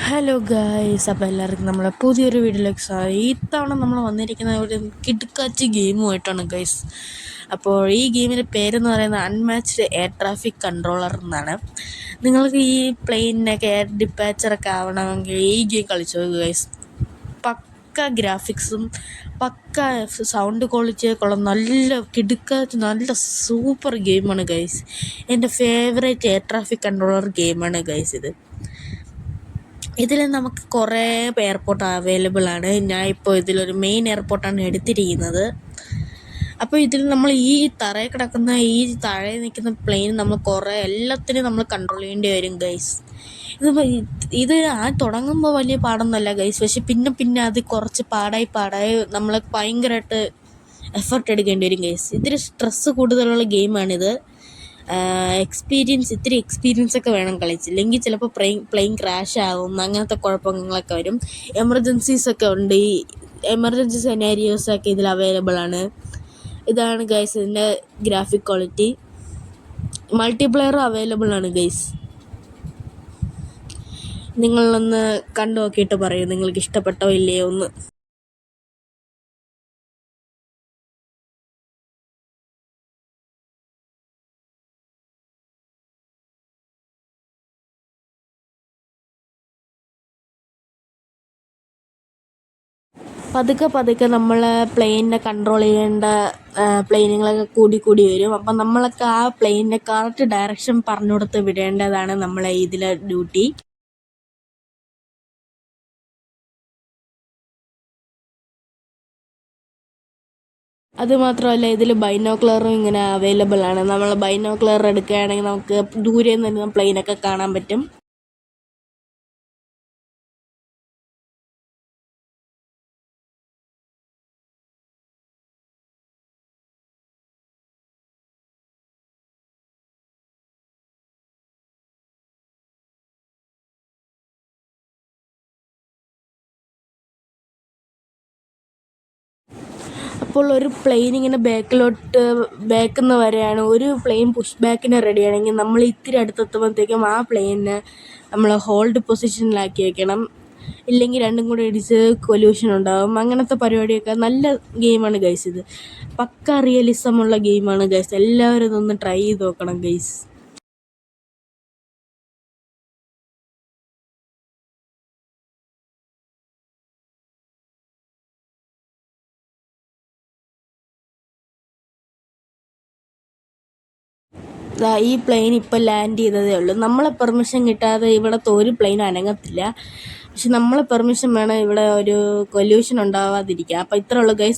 Hello guys, അപ്പോൾ എല്ലാവർക്കും നമ്മളെ പുതിയൊരു വീഡിയോയിലേക്ക് സ്വാഗതം. ഇത്തവണ നമ്മൾ വന്നിരിക്കുന്ന ഒരു കിടുക്കാച്ചി ഗെയിമുമായിട്ടാണ് ഗൈസ്. അപ്പോൾ ഈ ഗെയിമിൻ്റെ പേരെന്ന് പറയുന്നത് അൺമാച്ച്ഡ് എയർ ട്രാഫിക് കൺട്രോളർ എന്നാണ്. നിങ്ങൾക്ക് ഈ പ്ലെയിനൊക്കെ എയർ ഡിപ്പാച്ചറൊക്കെ ആവണമെങ്കിൽ ഈ ഗെയിം കളിച്ചു നോക്കുക ഗൈസ്. പക്ക ഗ്രാഫിക്സും പക്ക സൗണ്ട് ക്വാളിറ്റിയൊക്കെ ഉള്ള നല്ല കിടുക്കാച്ചി നല്ല സൂപ്പർ ഗെയിമാണ് ഗൈസ്. എൻ്റെ ഫേവറേറ്റ് എയർ ട്രാഫിക് കൺട്രോളർ ഗെയിമാണ് ഗൈസ് ഇത്. ഇതിൽ നമുക്ക് കുറേ എയർപോർട്ട് അവൈലബിൾ ആണ്. ഞാൻ ഇപ്പോൾ ഇതിലൊരു മെയിൻ എയർപോർട്ടാണ് എടുത്തിരിക്കുന്നത്. അപ്പോൾ ഇതിൽ നമ്മൾ ഈ തറയിൽ കിടക്കുന്ന ഈ താഴെ നിൽക്കുന്ന പ്ലെയിൻ നമ്മൾ കുറേ എല്ലാത്തിനും നമ്മൾ കൺട്രോൾ ചെയ്യേണ്ടി വരും ഗൈസ്. ഇത് തുടങ്ങുമ്പോൾ വലിയ പാടൊന്നുമല്ല ഗൈസ്, പക്ഷെ പിന്നെ അത് കുറച്ച് പാടായി നമ്മൾ ഭയങ്കരമായിട്ട് എഫർട്ട് എടുക്കേണ്ടി വരും ഗൈസ്. ഇത്തിരി സ്ട്രെസ്സ് കൂടുതലുള്ള ഗെയിമാണിത്. ഇത്തിരി എക്സ്പീരിയൻസ് ഒക്കെ വേണം കളിച്ചില്ലെങ്കിൽ ചിലപ്പോൾ പ്ലെയിൻ ക്രാഷ് ആകും, അങ്ങനത്തെ കുഴപ്പങ്ങളൊക്കെ വരും. എമർജൻസീസൊക്കെ ഉണ്ട്. ഈ എമർജൻസി സെനാരിയോസൊക്കെ ഇതിൽ അവൈലബിൾ ആണ്. ഇതാണ് ഗൈസ് ഇതിൻ്റെ ഗ്രാഫിക് ക്വാളിറ്റി. മൾട്ടിപ്ലെയറും അവൈലബിൾ ആണ് ഗൈസ്. നിങ്ങളൊന്ന് കണ്ടു നോക്കിയിട്ട് പറയൂ നിങ്ങൾക്ക് ഇഷ്ടപ്പെട്ടോ ഇല്ലയോ ഒന്ന്. പതുക്കെ നമ്മൾ പ്ലെയിനിനെ കൺട്രോൾ ചെയ്യേണ്ട പ്ലെയിനുകളൊക്കെ കൂടി വരും. അപ്പം നമ്മളൊക്കെ ആ പ്ലെയിനിൻ്റെ കറക്റ്റ് ഡയറക്ഷൻ പറഞ്ഞു കൊടുത്ത് വിടേണ്ടതാണ് നമ്മളെ ഇതിലെ ഡ്യൂട്ടി. അതുമാത്രമല്ല ഇതിൽ ബൈനോക്കുലറും ഇങ്ങനെ അവൈലബിൾ ആണ്. നമ്മൾ ബൈനോക്കുലർ എടുക്കുകയാണെങ്കിൽ നമുക്ക് ദൂരെ നിന്ന് പ്ലെയിനൊക്കെ കാണാൻ പറ്റും. അപ്പോൾ ഒരു പ്ലെയിൻ ഇങ്ങനെ ബാക്കിൽ നിന്ന് വരെയാണ്. ഒരു പ്ലെയിൻ പുഷ് ബാക്കിന് റെഡിയാണെങ്കിൽ നമ്മൾ ഇത്തിരി അടുത്തെത്തുമ്പോഴത്തേക്കും ആ പ്ലെയിനിനെ നമ്മൾ ഹോൾഡ് പൊസിഷനിലാക്കി വെക്കണം. ഇല്ലെങ്കിൽ രണ്ടും കൂടെ ഇടിച്ച് കൊല്യൂഷൻ ഉണ്ടാകും. അങ്ങനത്തെ പരിപാടിയൊക്കെ നല്ല ഗെയിമാണ് ഗൈസ്. ഇത് പക്ക റിയലിസമുള്ള ഗെയിമാണ് ഗൈസ്. എല്ലാവരും ഇതൊന്ന് ട്രൈ ചെയ്ത് നോക്കണം ഗൈസ്. ഈ പ്ലെയിൻ ഇപ്പോൾ ലാൻഡ് ചെയ്തതേ ഉള്ളൂ. നമ്മളെ പെർമിഷൻ കിട്ടാതെ ഇവിടുത്തെ ഒരു പ്ലെയിൻ അനങ്ങത്തില്ല. പക്ഷെ നമ്മളെ പെർമിഷൻ വേണം ഇവിടെ ഒരു കൊല്യൂഷൻ ഉണ്ടാവാതിരിക്കുക. അപ്പോൾ ഇത്രേ ഉള്ളൂ ഗൈസ്.